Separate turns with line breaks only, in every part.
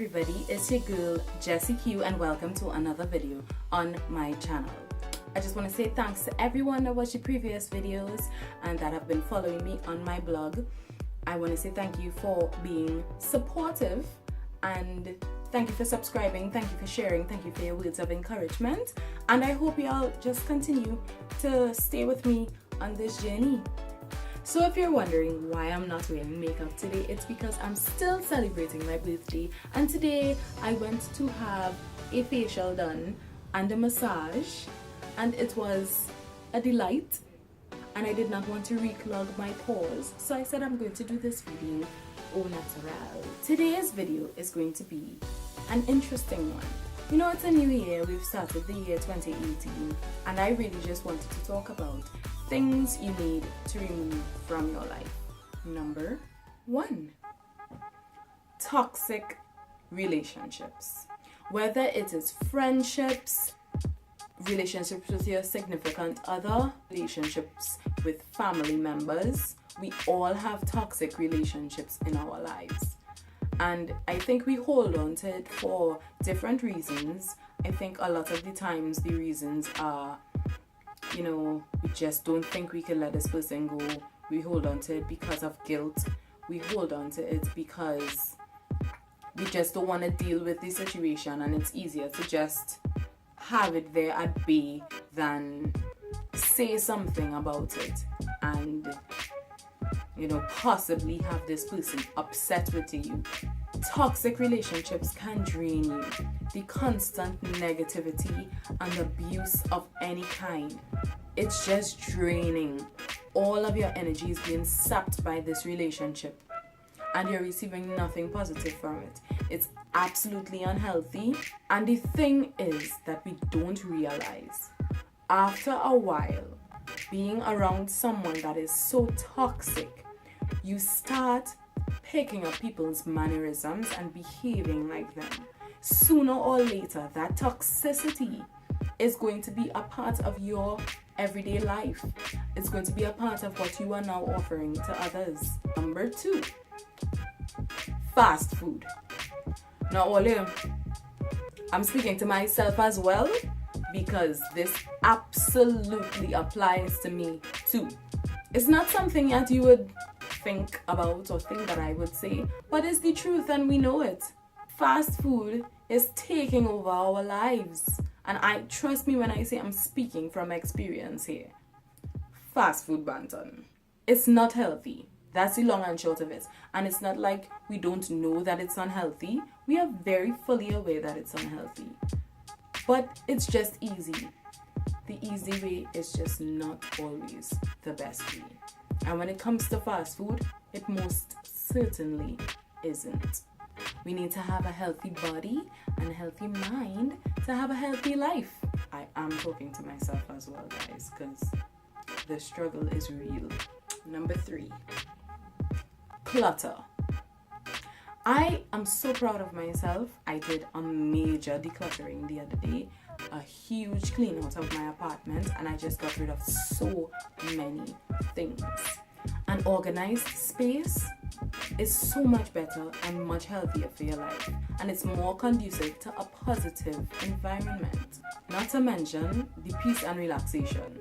everybody, it's your girl Jessie Q and welcome to another video on my channel. I just want to say thanks to everyone that watched the previous videos and that have been following me on my blog. I want to say thank you for being supportive and thank you for subscribing, thank you for sharing, thank you for your words of encouragement, and I hope y'all just continue to stay with me on this journey. So if you're wondering why I'm not wearing makeup today, it's because I'm still celebrating my birthday, and today I went to have a facial done and a massage, and it was a delight, and I did not want to reclog my pores, so I said I'm going to do this video au naturel. Today's video is going to be an interesting one. You know, it's a new year, we've started the year 2018, and I really just wanted to talk about things you need to remove from your life. Number 1, toxic relationships. Whether it is friendships, relationships with your significant other, relationships with family members, we all have toxic relationships in our lives. And I think we hold on to it for different reasons. I think a lot of the times the reasons are, you know, we just don't think we can let this person go. We hold on to it because of guilt. We hold on to it because we just don't want to deal with the situation, and it's easier to just have it there at bay than say something about it and, you know, possibly have this person upset with you. Toxic relationships can drain you. The constant negativity and abuse of any kind, it's just draining. All of your energy is being sapped by this relationship and you're receiving nothing positive from it. It's absolutely unhealthy, and the thing is that we don't realize after a while being around someone that is so toxic, you start picking up people's mannerisms and behaving like them. Sooner or later, that toxicity is going to be a part of your everyday life. It's going to be a part of what you are now offering to others. Number 2, fast food. Now, all I'm speaking to myself as well because this absolutely applies to me too. It's not something that you would think about or think that I would say, but it's the truth and we know it. Fast food is taking over our lives, and I trust me when I say I'm speaking from experience here. Fast food banton, it's not healthy. That's the long and short of it. And it's not like we don't know that it's unhealthy. We are very fully aware that it's unhealthy, but it's just easy. The easy way is just not always the best way. And when it comes to fast food, it most certainly isn't. We need to have a healthy body and a healthy mind to have a healthy life. I am talking to myself as well, guys, because the struggle is real. Number 3, clutter. I am so proud of myself. I did a major decluttering the other day, a huge clean out of my apartment, and I just got rid of so many things. An organized space is so much better and much healthier for your life, and it's more conducive to a positive environment. Not to mention the peace and relaxation.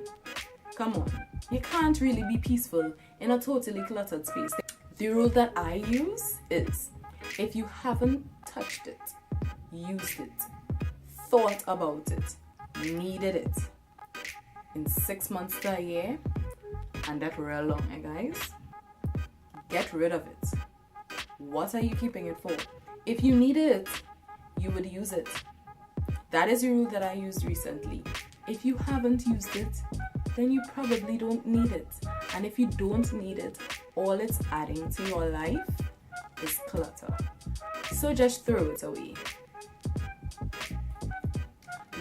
Come on, you can't really be peaceful in a totally cluttered space. The rule that I use is, if you haven't touched it, used it, thought about it, needed it in 6 months to a year, and that real long, guys, get rid of it. What are you keeping it for? If you needed it, you would use it. That is a rule that I used recently. If you haven't used it, then you probably don't need it. And if you don't need it, all it's adding to your life is clutter. So just throw it away.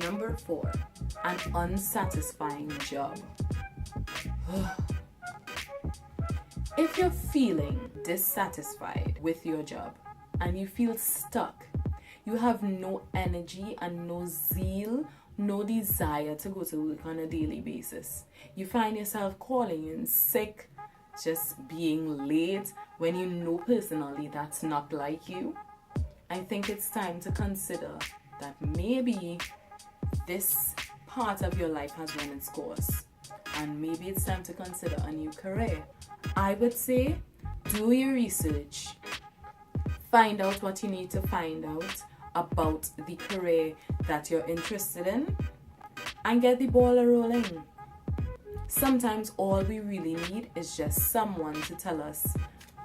Number 4, an unsatisfying job. If you're feeling dissatisfied with your job and you feel stuck, you have no energy and no zeal, no desire to go to work on a daily basis. You find yourself calling in sick, just being late when you know personally that's not like you. I think it's time to consider that maybe this part of your life has run its course and maybe it's time to consider a new career. I would say do your research, find out what you need to find out about the career that you're interested in, and get the ball rolling. Sometimes all we really need is just someone to tell us,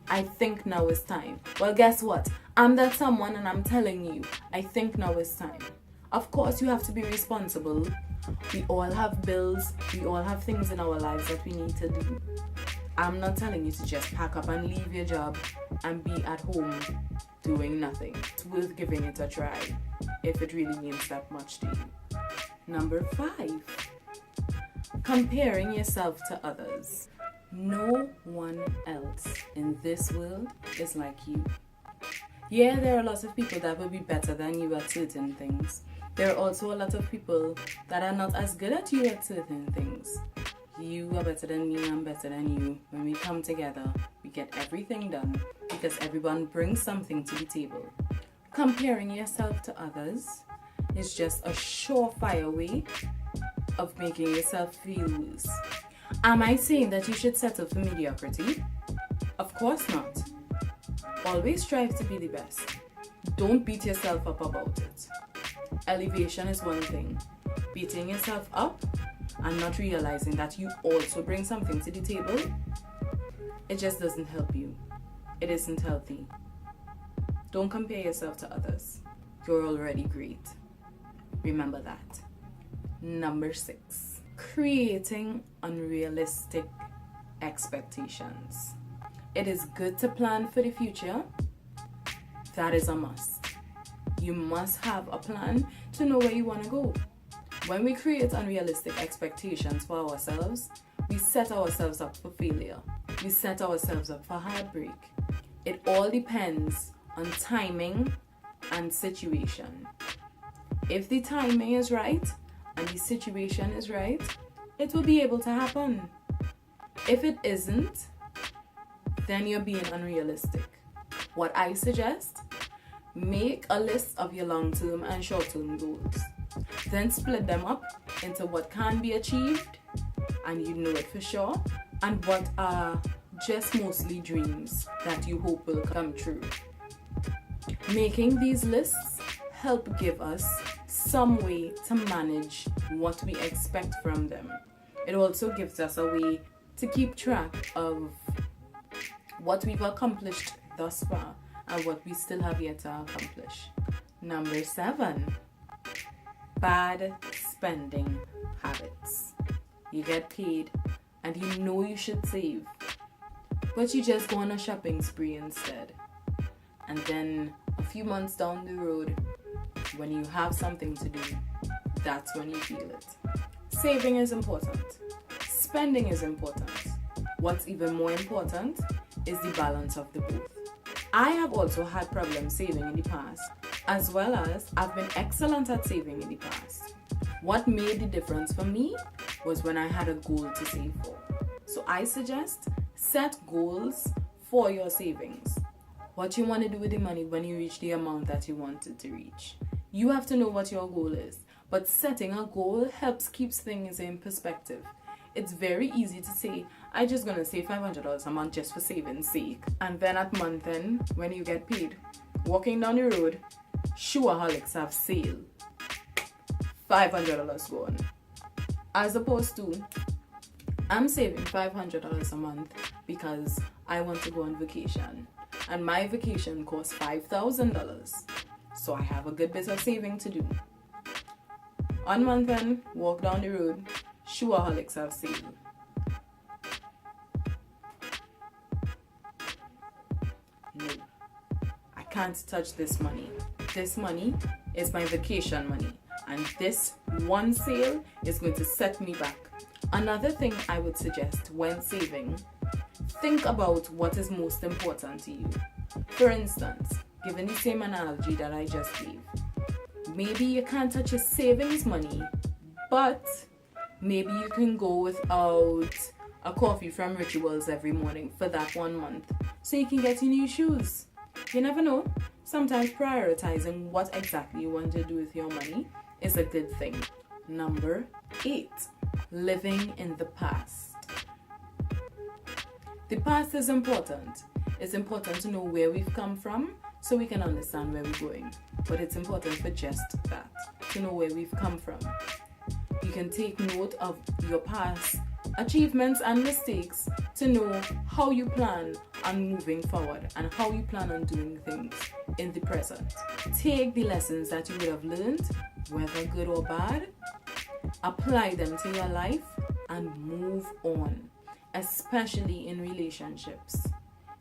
I think now is time. Well, guess what? I'm that someone and I'm telling you, I think now is time. Of course, you have to be responsible. We all have bills. We all have things in our lives that we need to do. I'm not telling you to just pack up and leave your job and be at home doing nothing. It's worth giving it a try if it really means that much to you. Number 5, comparing yourself to others. No one else in this world is like you. Yeah, there are lots of people that will be better than you at certain things. There are also a lot of people that are not as good at you at certain things. You are better than me, I'm better than you. When we come together, we get everything done because everyone brings something to the table. Comparing yourself to others is just a surefire way of making yourself feel worse. Am I saying that you should settle for mediocrity? Of course not. Always strive to be the best. Don't beat yourself up about it. Elevation is one thing. Beating yourself up and not realizing that you also bring something to the table, it just doesn't help you. It isn't healthy. Don't compare yourself to others. You're already great. Remember that. Number 6, creating unrealistic expectations. It is good to plan for the future. That is a must. You must have a plan to know where you want to go. When we create unrealistic expectations for ourselves, we set ourselves up for failure. We set ourselves up for heartbreak. It all depends on timing and situation. If the timing is right and the situation is right, it will be able to happen. If it isn't, then you're being unrealistic. What I suggest, make a list of your long-term and short-term goals. Then split them up into what can be achieved, and you know it for sure, and what are just mostly dreams that you hope will come true. Making these lists help give us some way to manage what we expect from them. It also gives us a way to keep track of what we've accomplished thus far and what we still have yet to accomplish. Number 7, bad spending habits. You get paid and you know you should save, but you just go on a shopping spree instead. And then a few months down the road, when you have something to do, that's when you feel it. Saving is important. Spending is important. What's even more important is the balance of the both. I have also had problems saving in the past, as well as I've been excellent at saving in the past. What made the difference for me was when I had a goal to save for. So I suggest set goals for your savings. What you want to do with the money when you reach the amount that you wanted to reach. You have to know what your goal is, but setting a goal helps keep things in perspective. It's very easy to say, I'm just going to save $500 a month just for saving's sake. And then at month end, when you get paid, walking down the road, shoeaholics have sale. $500 gone. As opposed to, I'm saving $500 a month because I want to go on vacation. And my vacation costs $5,000. So I have a good bit of saving to do. On month end, walk down the road, shoeaholics have sale. No, I can't touch this money. This money is my vacation money, and this one sale is going to set me back. Another thing I would suggest when saving, think about what is most important to you. For instance, given the same analogy that I just gave, maybe you can't touch your savings money, but maybe you can go without a coffee from Rituals every morning for that 1 month so you can get your new shoes. You never know. sometimes prioritizing what exactly you want to do with your money is a good thing. Number 8, living in the past. The past is important. It's important to know where we've come from so we can understand where we're going. But it's important for just that, to know where we've come from. You can take note of your past achievements and mistakes to know how you plan on moving forward and how you plan on doing things in the present. Take the lessons that you would have learned, whether good or bad, apply them to your life and move on, especially in relationships.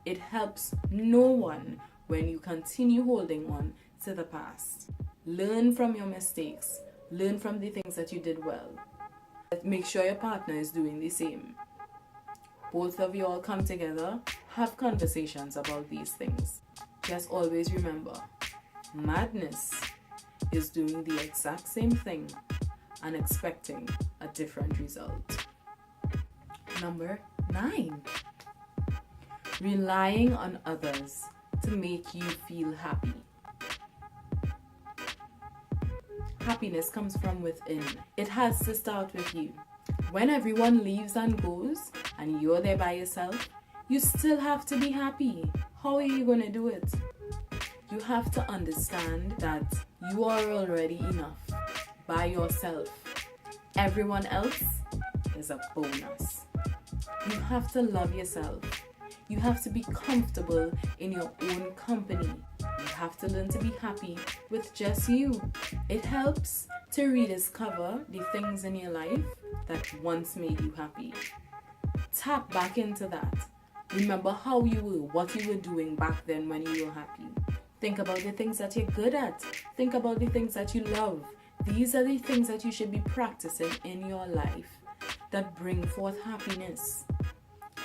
It helps no one when you continue holding on to the past. Learn from your mistakes. Learn from the things that you did well. Make sure your partner is doing the same. Both of you all come together, have conversations about these things. Just always remember, madness is doing the exact same thing and expecting a different result. Number 9, relying on others to make you feel happy. Happiness comes from within. It has to start with you. When everyone leaves and goes and you're there by yourself, you still have to be happy. How are you going to do it? You have to understand that you are already enough by yourself. Everyone else is a bonus. You have to love yourself. You have to be comfortable in your own company. You have to learn to be happy with just you. It helps to rediscover the things in your life that once made you happy. Tap back into that. Remember how you were, what you were doing back then when you were happy. Think about the things that you're good at. Think about the things that you love. These are the things that you should be practicing in your life that bring forth happiness.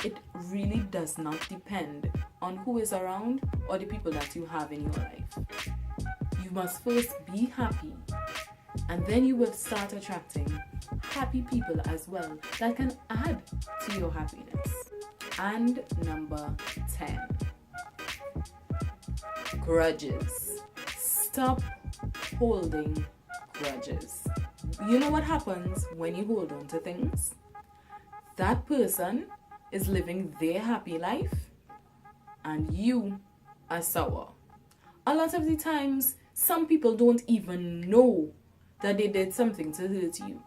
It really does not depend on who is around or the people that you have in your life. You must first be happy, and then you will start attracting happy people as well that can add to your happiness. And number 10, grudges. Stop holding grudges. You know what happens when you hold on to things? That person is living their happy life and you are sour. A lot of the times, some people don't even know that they did something to hurt you.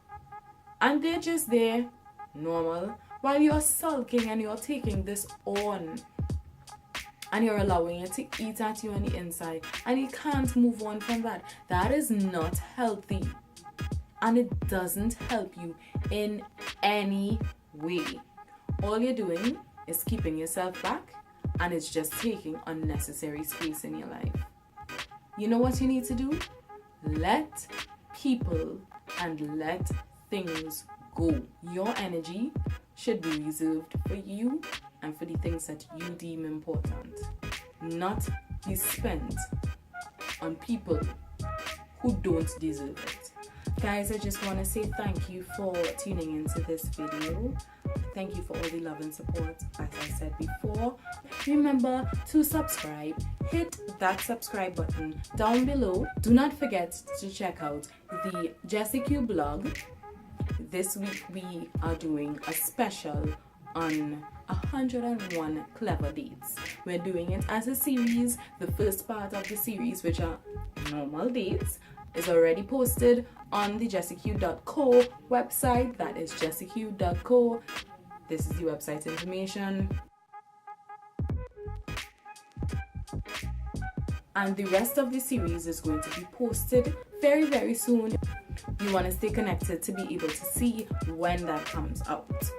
And they're just there, normal, while you're sulking and you're taking this on. And you're allowing it to eat at you on the inside. And you can't move on from that. That is not healthy. And it doesn't help you in any way. All you're doing is keeping yourself back, and it's just taking unnecessary space in your life. You know what you need to do? Let people and let things go. Your energy should be reserved for you and for the things that you deem important, not be spent on people who don't deserve it. Guys, I just want to say thank you for tuning into this video. Thank you for all the love and support, as I said before. Remember to subscribe. Hit that subscribe button down below. Do not forget to check out the Jessica blog. This week we are doing a special on 101 clever dates. We're doing it as a series. The first part of the series, which are normal dates, is already posted on the jessica.co website. That is jessica.co. This is the website information. And the rest of the series is going to be posted very, very soon. You want to stay connected to be able to see when that comes out.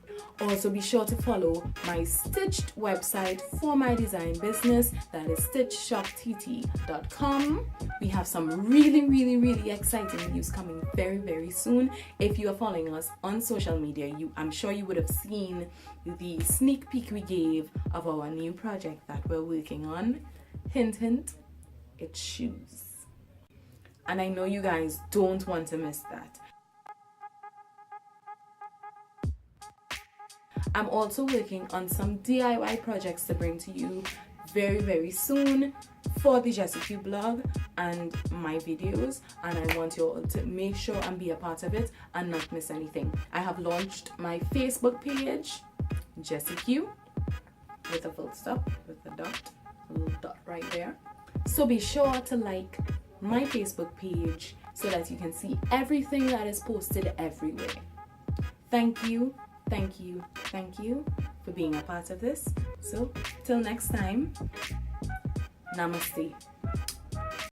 Also, be sure to follow my Stitched website for my design business. That is stitchshoptt.com. We have some really exciting news coming very, very soon. If you are following us on social media, I'm sure you would have seen the sneak peek we gave of our new project that we're working on. Hint, hint, it's shoes. And I know you guys don't want to miss that. I'm also working on some DIY projects to bring to you very, very soon. for the Jessie Q blog and my videos, and I want you all to make sure and be a part of it and not miss anything. I have launched my Facebook page, Jessie Q, with a full stop, with a dot, a little dot right there. So be sure to like my Facebook page so that you can see everything that is posted everywhere. Thank you for being a part of this. So till next time, namaste.